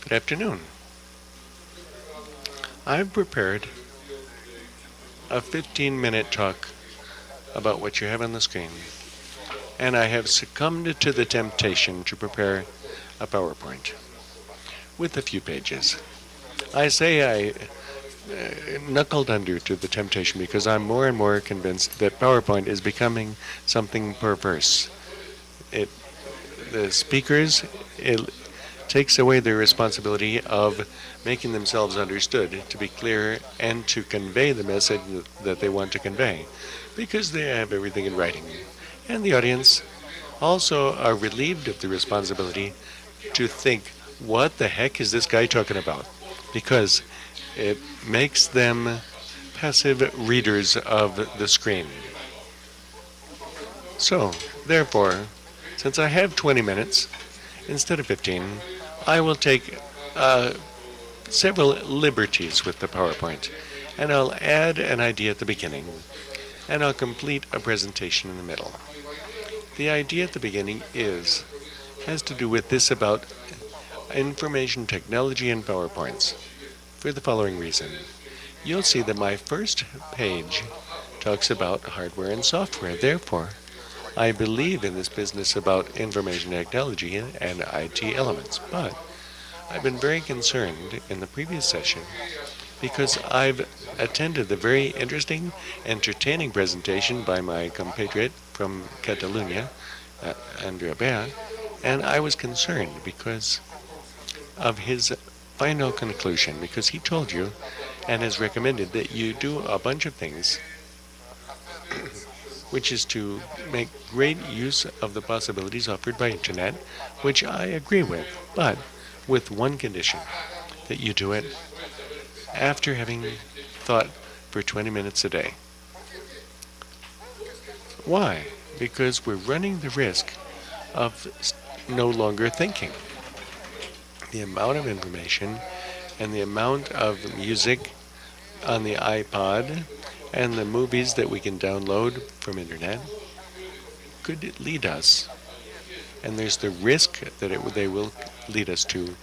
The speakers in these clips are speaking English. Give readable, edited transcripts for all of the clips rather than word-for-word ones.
Good afternoon. I've prepared a 15-minute talk about what you have on the screen, and I have succumbed to the temptation to prepare a PowerPoint with a few pages. I say I knuckled under to the temptation because I'm more and more convinced that PowerPoint is becoming something perverse. It, the speakers, it takes away their responsibility of making themselves understood, to be clear, and to convey the message that they want to convey, because they have everything in writing. And the audience also are relieved of the responsibility to think, what the heck is this guy talking about? Because it makes them passive readers of the screen. So, therefore, since I have 20 minutes instead of 15, I will take several liberties with the PowerPoint, and I'll add an idea at the beginning, and I'll complete a presentation in the middle. The idea at the beginning has to do with this about information technology and PowerPoints, for the following reason. You'll see that my first page talks about hardware and software. Therefore, I believe in this business about information technology and IT elements, but I've been very concerned in the previous session because I've attended the very interesting, entertaining presentation by my compatriot from Catalonia, Andrea Bea, and I was concerned because of his final conclusion, because he told you and has recommended that you do a bunch of things, which is to make great use of the possibilities offered by Internet, which I agree with, but with one condition, that you do it after having thought for 20 minutes a day. Why? Because we're running the risk of no longer thinking. The amount of information and the amount of music on the iPod and the movies that we can download from Internet could lead us, and there's the risk that they will lead us to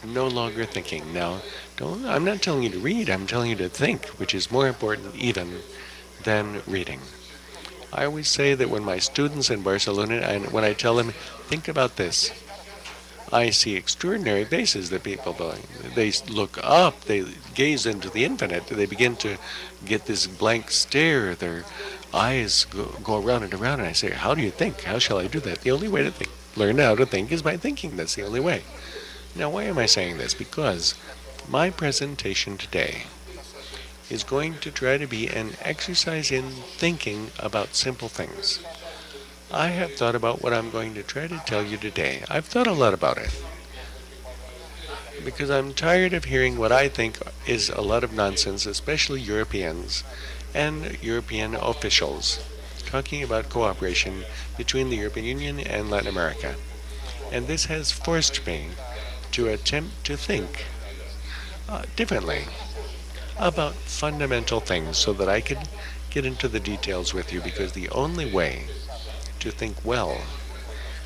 no longer thinking. Now, I'm not telling you to read, I'm telling you to think, which is more important even than reading. I always say that when my students in Barcelona, and when I tell them, think about this, I see extraordinary faces that people do. They look up, they gaze into the infinite, they begin to get this blank stare, their eyes go around and I say, how do you think? How shall I do that? The only way to learn how to think is by thinking. That's the only way. Now, why am I saying this? Because my presentation today is going to try to be an exercise in thinking about simple things. I have thought about what I'm going to try to tell you today. I've thought a lot about it, because I'm tired of hearing what I think is a lot of nonsense, especially Europeans and European officials, talking about cooperation between the European Union and Latin America. And this has forced me to attempt to think differently about fundamental things so that I could get into the details with you, because the only way to think well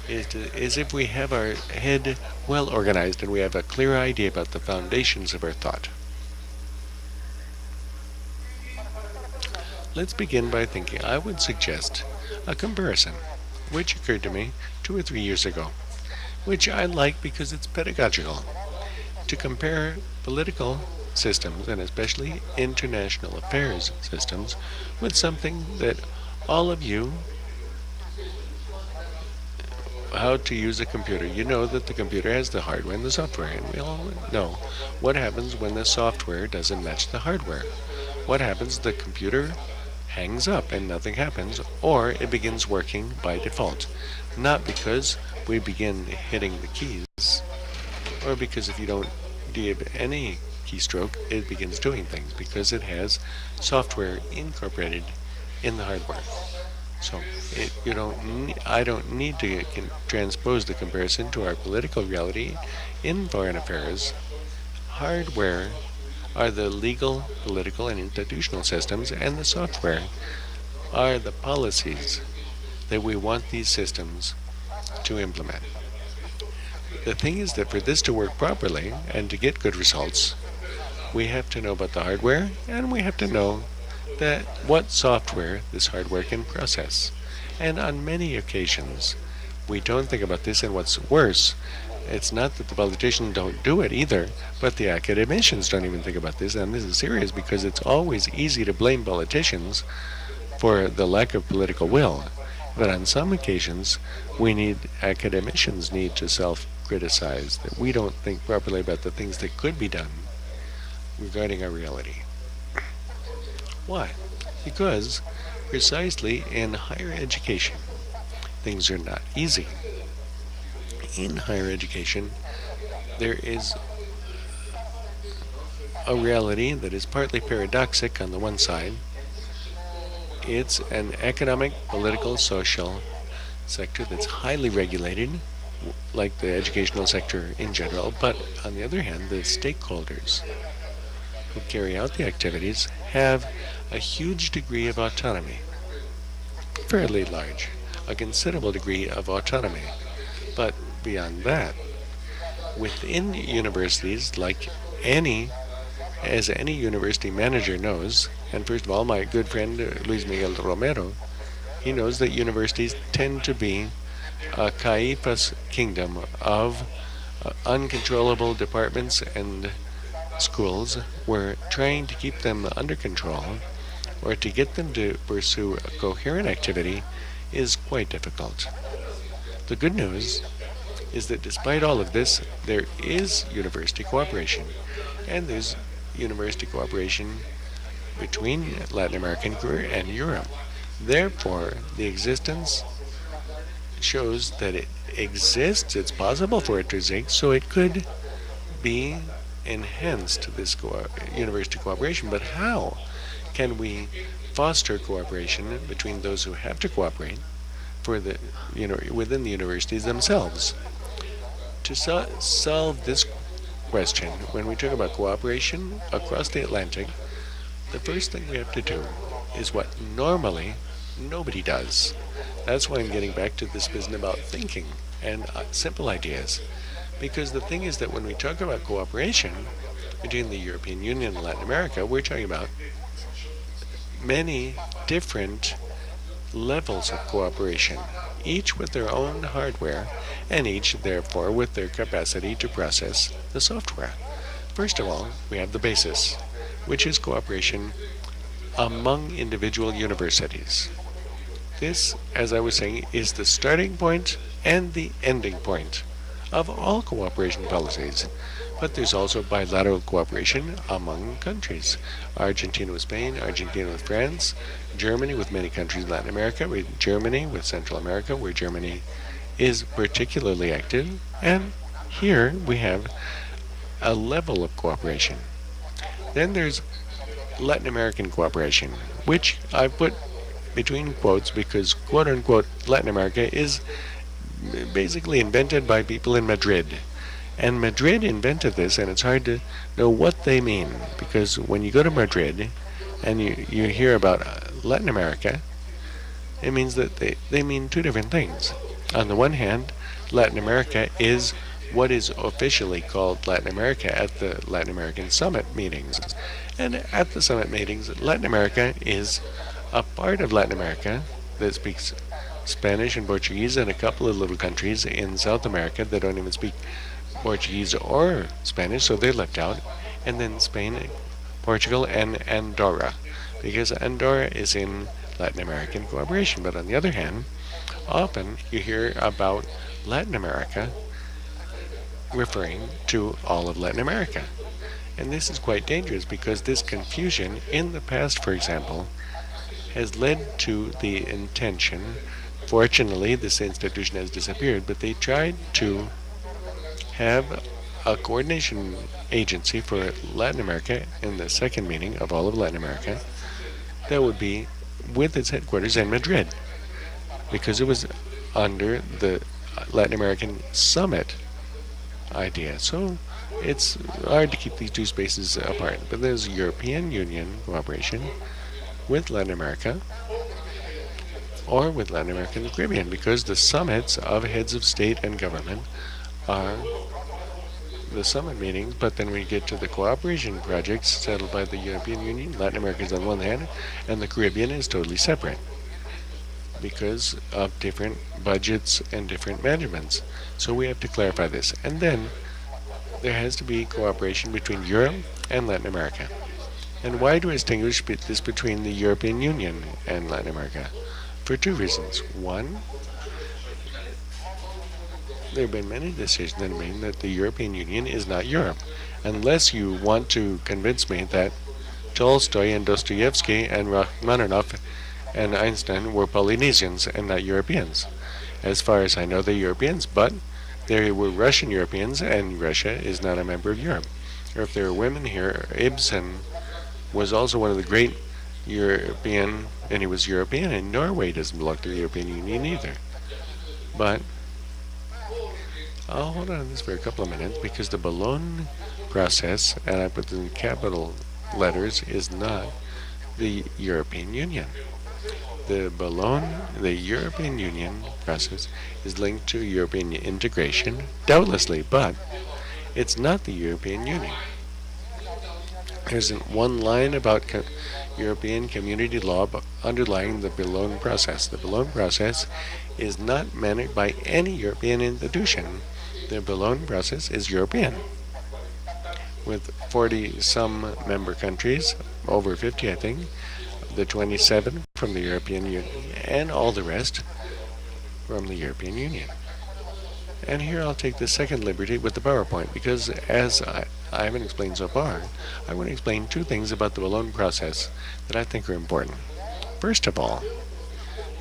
is if we have our head well organized and we have a clear idea about the foundations of our thought. Let's begin by thinking. I would suggest a comparison, which occurred to me 2 or 3 years ago, which I like because it's pedagogical, to compare political systems, and especially international affairs systems, with something that all of you, how to use a computer. You know that the computer has the hardware and the software, and we all know what happens when the software doesn't match the hardware. What happens? The computer hangs up and nothing happens, or it begins working by default. Not because we begin hitting the keys, or because if you don't give any keystroke, it begins doing things, because it has software incorporated in the hardware. So I don't need to transpose the comparison to our political reality in foreign affairs. Hardware are the legal, political, and institutional systems, and the software are the policies that we want these systems to implement. The thing is that for this to work properly and to get good results, we have to know about the hardware and we have to know that what software this hardware can process. And on many occasions, we don't think about this, and what's worse, it's not that the politicians don't do it either, but the academicians don't even think about this, and this is serious because it's always easy to blame politicians for the lack of political will. But on some occasions, academicians need to self-criticize that we don't think properly about the things that could be done regarding our reality. Why? Because precisely in higher education, things are not easy. In higher education, there is a reality that is partly paradoxic on the one side. It's an economic, political, social sector that's highly regulated, like the educational sector in general, but on the other hand, the stakeholders who carry out the activities have a huge degree of autonomy, fairly large, a considerable degree of autonomy. But beyond that, within universities, as any university manager knows, and first of all, my good friend Luis Miguel Romero, he knows that universities tend to be a Caiaphas kingdom of uncontrollable departments and schools, where trying to keep them under control or to get them to pursue a coherent activity is quite difficult. The good news is that despite all of this, there is university cooperation, and there's university cooperation between Latin America and Europe. Therefore, the existence shows that it exists, it's possible for it to exist, so it could be enhanced, this university cooperation. But how can we foster cooperation between those who have to cooperate within the universities themselves? To solve this question, when we talk about cooperation across the Atlantic, the first thing we have to do is what normally nobody does. That's why I'm getting back to this business about thinking and simple ideas. Because the thing is that when we talk about cooperation between the European Union and Latin America, we're talking about many different levels of cooperation, each with their own hardware, and each, therefore, with their capacity to process the software. First of all, we have the basis, which is cooperation among individual universities. This, as I was saying, is the starting point and the ending point of all cooperation policies. But there's also bilateral cooperation among countries. Argentina with Spain, Argentina with France, Germany with many countries in Latin America, Germany with Central America, where Germany is particularly active. And here we have a level of cooperation. Then there's Latin American cooperation, which I put between quotes because, quote unquote, Latin America is basically invented by people in Madrid. And Madrid invented this, and it's hard to know what they mean, because when you go to Madrid and you hear about Latin America, it means that they mean two different things. On the one hand, Latin America is what is officially called Latin America at the Latin American Summit meetings. And at the summit meetings, Latin America is a part of Latin America that speaks Spanish and Portuguese, and a couple of little countries in South America that don't even speak Portuguese or Spanish, so they're left out. And then Spain, Portugal, and Andorra, because Andorra is in Latin American cooperation. But on the other hand, often you hear about Latin America referring to all of Latin America. And this is quite dangerous because this confusion in the past, for example, has led to the intention. Fortunately, this institution has disappeared, but they tried to have a coordination agency for Latin America in the second meeting of all of Latin America that would be with its headquarters in Madrid, because it was under the Latin American Summit idea. So it's hard to keep these two spaces apart. But there's European Union cooperation with Latin America or with Latin America and the Caribbean, because the summits of heads of state and government are the summit meetings, but then we get to the cooperation projects settled by the European Union. Latin America is on one hand, and the Caribbean is totally separate because of different budgets and different managements. So we have to clarify this. And then there has to be cooperation between Europe and Latin America. And why do I distinguish this between the European Union and Latin America? For two reasons. One, there have been many decisions that mean that the European Union is not Europe, unless you want to convince me that Tolstoy and Dostoevsky and Rachmaninoff and Einstein were Polynesians and not Europeans. As far as I know, they're Europeans, but they were Russian Europeans, and Russia is not a member of Europe. Or if there are women here, Ibsen was also one of the great European, and he was European, and Norway doesn't belong to the European Union either. But I'll hold on to this for a couple of minutes because the Bologna process, and I put in capital letters, is not the European Union. The European Union process is linked to European integration, doubtlessly, but it's not the European Union. There isn't one line about European community law underlying the Bologna process. The Bologna process is not managed by any European institution. The Bologna process is European, with 40-some member countries, over 50 I think, the 27 from the European Union, and all the rest from the European Union. And here I'll take the second liberty with the PowerPoint, because as I haven't explained so far, I want to explain two things about the Bologna process that I think are important. First of all,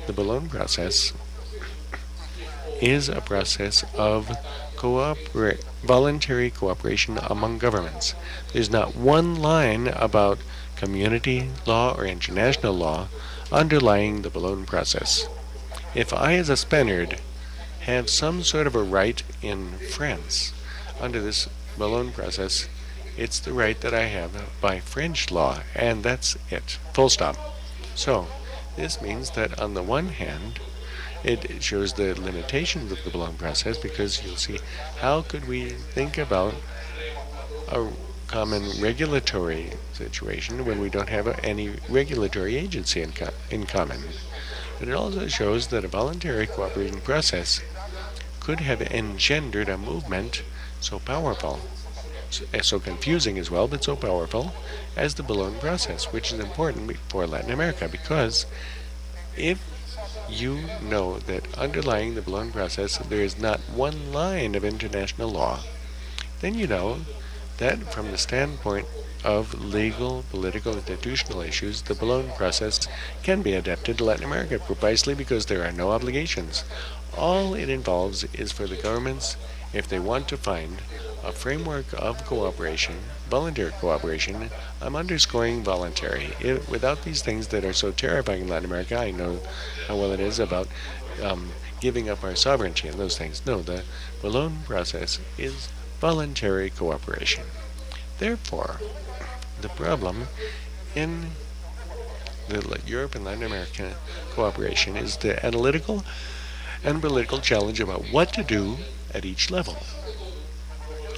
the Bologna process is a process of voluntary cooperation among governments. There's not one line about community law or international law underlying the Bologna process. If I, as a Spaniard, have some sort of a right in France under this Bologna process, it's the right that I have by French law, and that's it. Full stop. So, this means that on the one hand, it shows the limitations of the Bologna process, because you'll see how could we think about a common regulatory situation when we don't have any regulatory agency in common. But it also shows that a voluntary cooperation process could have engendered a movement so powerful, so confusing as well, but so powerful as the Bologna process, which is important for Latin America, because if you know that underlying the Bologna process there is not one line of international law, then you know that from the standpoint of legal, political, institutional issues, the Bologna process can be adapted to Latin America precisely because there are no obligations. All it involves is for the governments, if they want to find a framework of cooperation, voluntary cooperation. I'm underscoring voluntary. Without these things that are so terrifying in Latin America, I know how well it is about giving up our sovereignty and those things. No, the Bologna process is voluntary cooperation. Therefore, the problem in the Europe and Latin American cooperation is the analytical and political challenge about what to do at each level.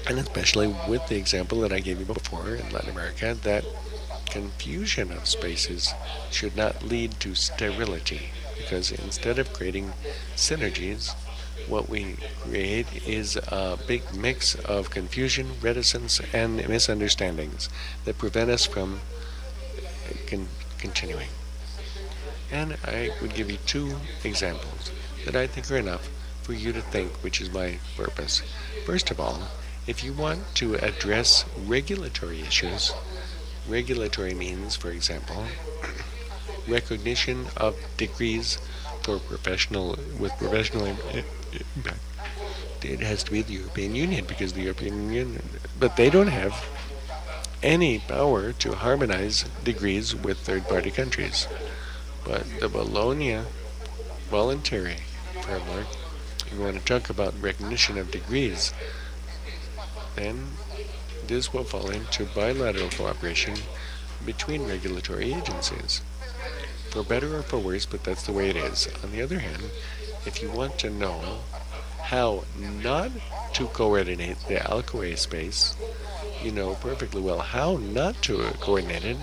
And especially with the example that I gave you before in Latin America, that confusion of spaces should not lead to sterility, because instead of creating synergies, what we create is a big mix of confusion, reticence, and misunderstandings that prevent us from continuing. And I would give you two examples that I think are enough for you to think, which is my purpose. First of all, if you want to address regulatory issues, regulatory means, for example, recognition of degrees for professional impact. It has to be the European Union, because the European Union, but they don't have any power to harmonize degrees with third-party countries. But the Bologna voluntary framework, if you want to talk about recognition of degrees, then this will fall into bilateral cooperation between regulatory agencies. For better or for worse, but that's the way it is. On the other hand, if you want to know how not to coordinate the alcohol space, you know perfectly well how not to coordinate it.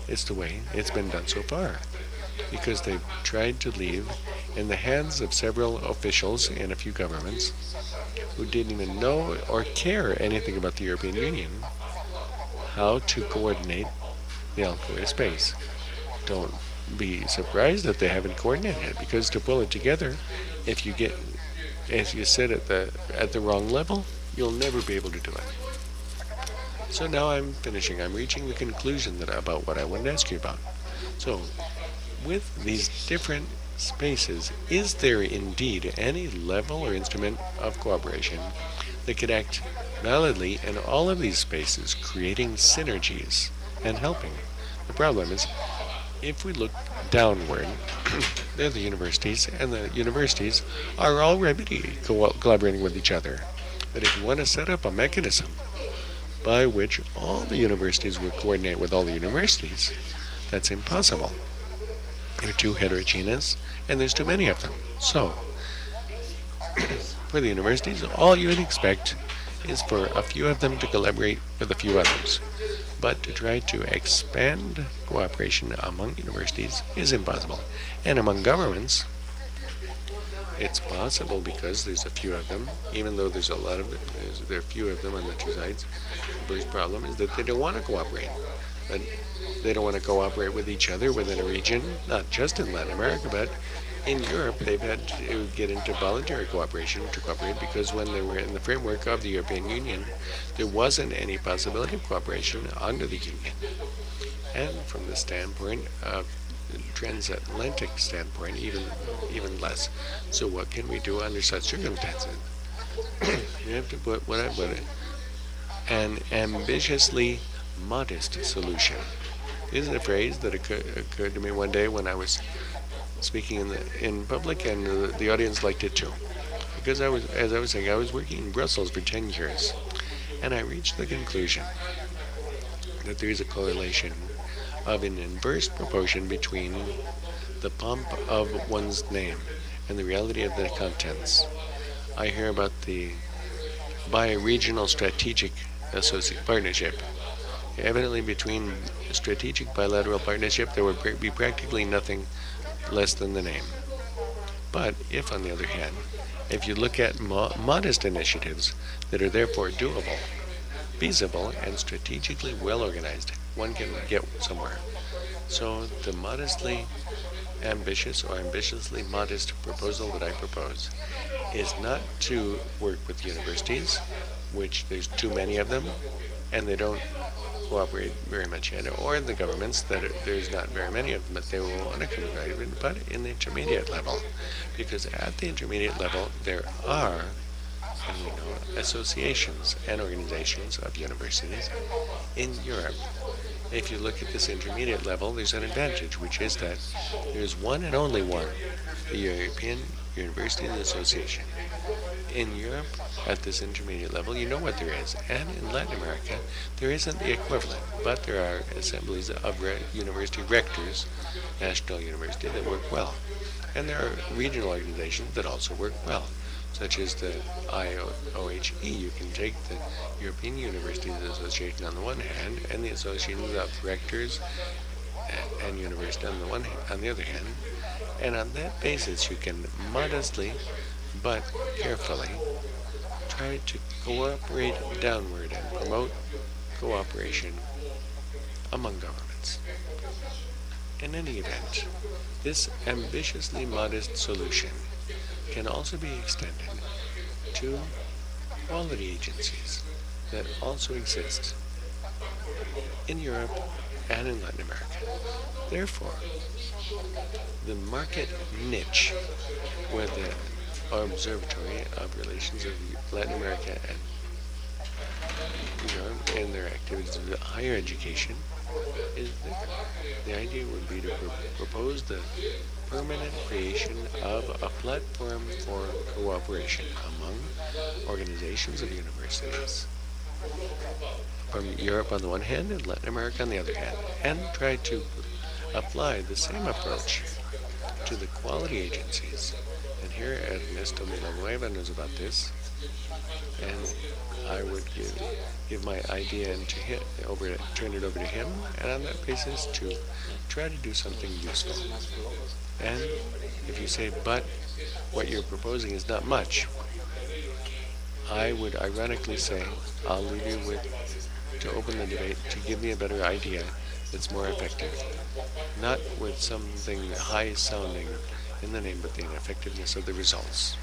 It's the way it's been done so far, because they've tried to leave in the hands of several officials in a few governments who didn't even know or care anything about the European Union how to coordinate the alcohol space. Don't be surprised that they haven't coordinated it, because to pull it together, if you get if you sit at the wrong level, you'll never be able to do it. So now I'm finishing. I'm reaching the conclusion that about what I wanted to ask you about. So, with these different spaces, is there indeed any level or instrument of cooperation that could act validly in all of these spaces, creating synergies and helping? The problem is, if we look downward, they're the universities, and the universities are already collaborating with each other. But if you want to set up a mechanism by which all the universities will coordinate with all the universities, that's impossible. They're too heterogeneous, and there's too many of them. So, for the universities, all you would expect is for a few of them to collaborate with a few others. But to try to expand cooperation among universities is impossible. And among governments, it's possible because there's a few of them, even though there's a lot of them, there are few of them on the two sides. The first problem is that they don't want to cooperate. But they don't want to cooperate with each other within a region, not just in Latin America, but in Europe. They've had to get into voluntary cooperation to cooperate, because when they were in the framework of the European Union, there wasn't any possibility of cooperation under the Union. And from the standpoint of the transatlantic standpoint, even less. So what can we do under such circumstances? We have to put what I put an ambitiously modest solution. This is a phrase that occurred to me one day when I was speaking in public, and the audience liked it too. Because as I was saying, I was working in Brussels for 10 years, and I reached the conclusion that there is a correlation of an inverse proportion between the pomp of one's name and the reality of the contents. I hear about the bi-regional strategic partnership. Evidently, between strategic bilateral partnership, there would be practically nothing less than the name. But if, on the other hand, if you look at modest initiatives that are therefore doable, feasible, and strategically well organized, one can get somewhere. So the modestly ambitious or ambitiously modest proposal that I propose is not to work with universities, which there's too many of them, and they don't cooperate very much yet, or the governments that there's not very many of them, but they will want to cooperate, but in the intermediate level, because at the intermediate level there are, and we know, associations and organizations of universities in Europe. If you look at this intermediate level, there's an advantage, which is that there's one and only one, the European University Association. In Europe, at this intermediate level, you know what there is. And in Latin America, there isn't the equivalent, but there are assemblies of university rectors, national university, that work well. And there are regional organizations that also work well, such as the IOHE. You can take the European Universities Association on the one hand, and the associations of rectors and university on the other hand, and on that basis you can modestly but carefully try to cooperate downward and promote cooperation among governments. In any event, this ambitiously modest solution can also be extended to quality agencies that also exist in Europe and in Latin America. Therefore, the market niche, where the Observatory of Relations of Latin America and Europe and their activities of higher education, is there. The idea would be to propose the permanent creation of a platform for cooperation among organizations of universities from Europe on the one hand and Latin America on the other hand, and try to apply the same approach to the quality agencies And here Ernesto Villanueva knows about this, and I would give my idea into him, turn it over to him, and on that basis to try to do something useful. And if you say, but what you're proposing is not much, I would ironically say, I'll leave you with, to open the debate, to give me a better idea that's more effective. Not with something high sounding in the name, but the ineffectiveness of the results.